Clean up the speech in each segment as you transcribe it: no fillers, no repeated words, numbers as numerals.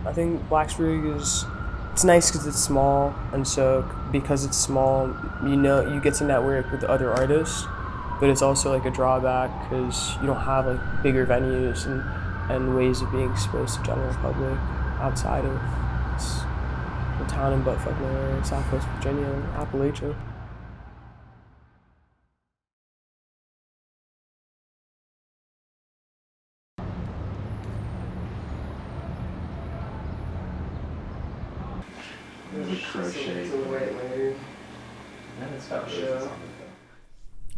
I think Blacksburg it's nice because it's small, and so because it's small, you get to network with other artists, but it's also like a drawback because you don't have like bigger venues and ways of being exposed to general public outside of the town in buttfuck nowhere, Southwest Virginia, and Appalachia. Crochet.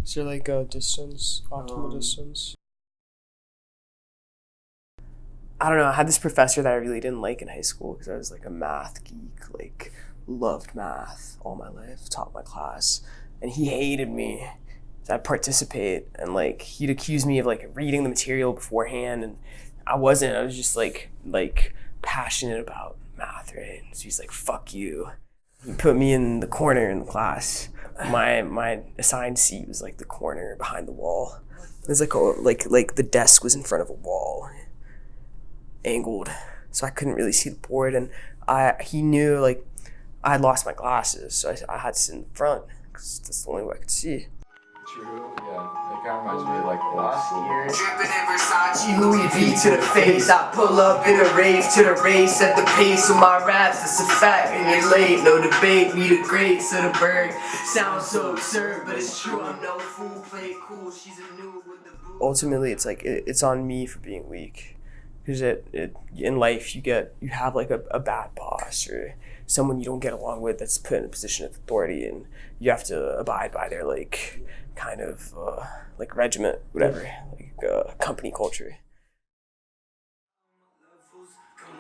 Is there like a distance, optimal distance? I don't know, I had this professor that I really didn't like in high school because I was like a math geek, like loved math all my life, taught my class, and he hated me. I'd participate, and like he'd accuse me of like reading the material beforehand, and I wasn't. I was just like passionate about math, right? So he's like, "Fuck you." He put me in the corner in the class. My assigned seat was like the corner behind the wall. It was like the desk was in front of a wall, angled, so I couldn't really see the board. And he knew like I had lost my glasses, so I had to sit in the front because that's the only way I could see. True, yeah. It kind of reminds me of like last year. Dripping in Versace, Louis V to the face. I pull up in a rave to the race at the pace of my raps. It's a fact, and you're late. No debate, we the greats of the bird. Sounds so absurd, but it's true. I'm no fool. Play it cool. She's a noob with the boo. Ultimately, it's like it's on me for being weak, because in life you have like a bad boss or someone you don't get along with that's put in a position of authority, and you have to abide by their like kind of like regiment, whatever, like company culture.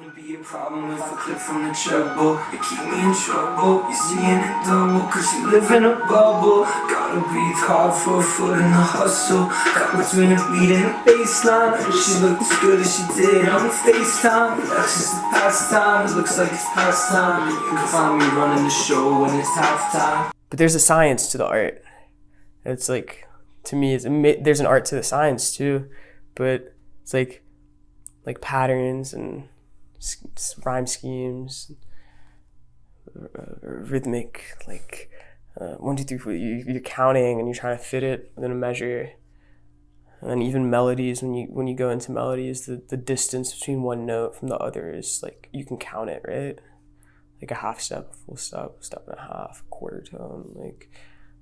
Gonna be a problem if I clip from the treble. You keep me in trouble. You seeing it double, cause you live in a bubble. Gotta breathe hard for a foot in the hustle. Got between the beat and the baseline. She looked as good as she did on the FaceTime. That's just a pastime. It looks like it's past time. You can find me running the show when it's halftime. But there's a science to the art. It's like, to me, there's an art to the science too, but it's like patterns and rhyme schemes, rhythmic, like 1, 2, 3, 4. You're counting and you're trying to fit it within a measure. And then even melodies, when you go into melodies, the distance between one note from the other is like, you can count it, right? Like a half step, a full step, a step and a half, a quarter tone, like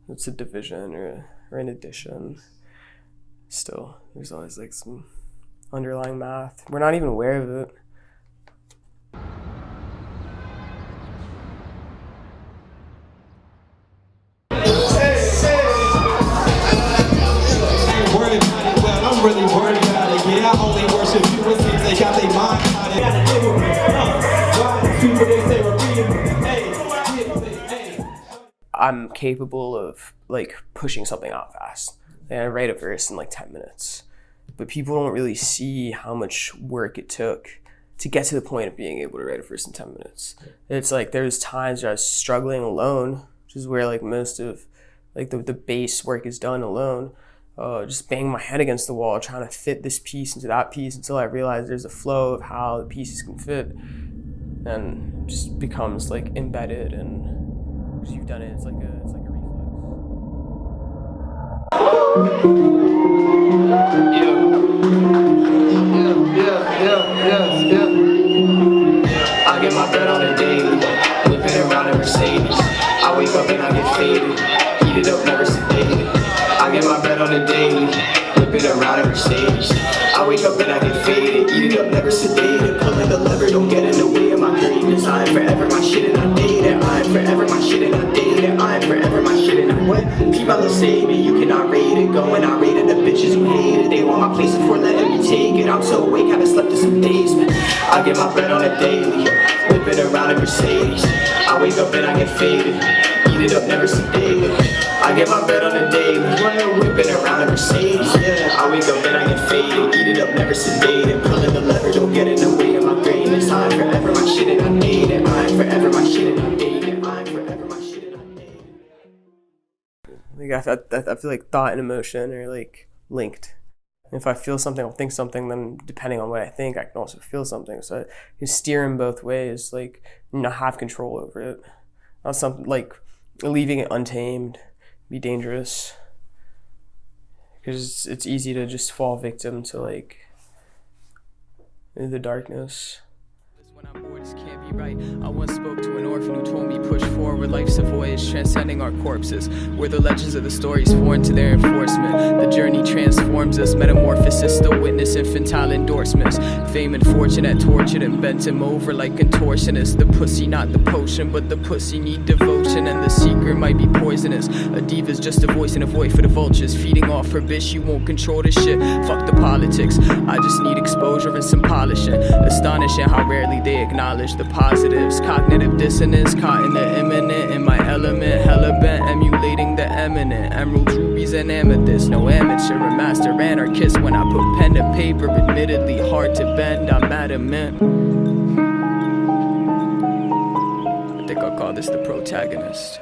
it's a division or an addition. Still, there's always like some underlying math. We're not even aware of it. I'm really worried about it. Yeah, I only worship you. It seems they got their mind on it. People they say we're I'm capable of like pushing something out fast, and I write a verse in like 10 minutes. But people don't really see how much work it took to get to the point of being able to write a verse in 10 minutes. It's like there's times where I was struggling alone, which is where like most of like the base work is done alone. Just banging my head against the wall, trying to fit this piece into that piece until I realize there's a flow of how the pieces can fit, and it just becomes like embedded, and because you've done it, it's like a reflex. I get my bread on a daily, whipping around in Mercedes. I wake up and I get faded, heated up, never sedated. I get my bread on a daily, whipping around in Mercedes. I wake up and I get faded, eat it up, never sedated. Pulling the lever, don't get in the way of my greatness. I am forever my shit and I date it. I am forever my shit and I date it. I am forever my shit and I what? Keep my little statement, you cannot rate it. Going out rated the bitches who hate it. They want my place before letting me take it. I'm so awake, haven't slept in some days, man. I get my bread on a daily, whipping around in Mercedes. I wake up and I get faded, eat it up, never sedated. I get my bread on a daily, whipping around in Mercedes. I wake up and I get faded, eat it up, never sedated. Pulling the lever, don't get in the way of my greatness. I'm forever my shit and I date it. I'm forever my shit and I date it. I'm forever my shit and I date it. Like I feel like thought and emotion are like linked. If I feel something or think something, then depending on what I think, I can also feel something. So you steer in both ways, like, you know, have control over it. Not something like leaving it untamed, be dangerous. Because it's easy to just fall victim to like the darkness. When I'm bored, this can't be right. I once spoke to an orphan who told me push forward, life's a voyage transcending our corpses. We're the legends of the stories foreign to their enforcement. The journey transforms us, metamorphosis, still witness infantile endorsements. Fame and fortune that tortured and bent him over like contortionists. The pussy not the potion, but the pussy need devotion, and the secret might be poisonous. A diva's just a voice and a void for the vultures, feeding off her bitch. You won't control the shit, fuck the politics. I just need exposure and some polishing. Astonishing how rarely they acknowledge the positives. Cognitive dissonance, caught in the imminent, in my element, hella bent, emulating the eminent. Emeralds, rubies, and amethysts. No amateur or master anarchist. When I put pen to paper, admittedly hard to bend, I'm adamant. I think I'll call this the Protagonist.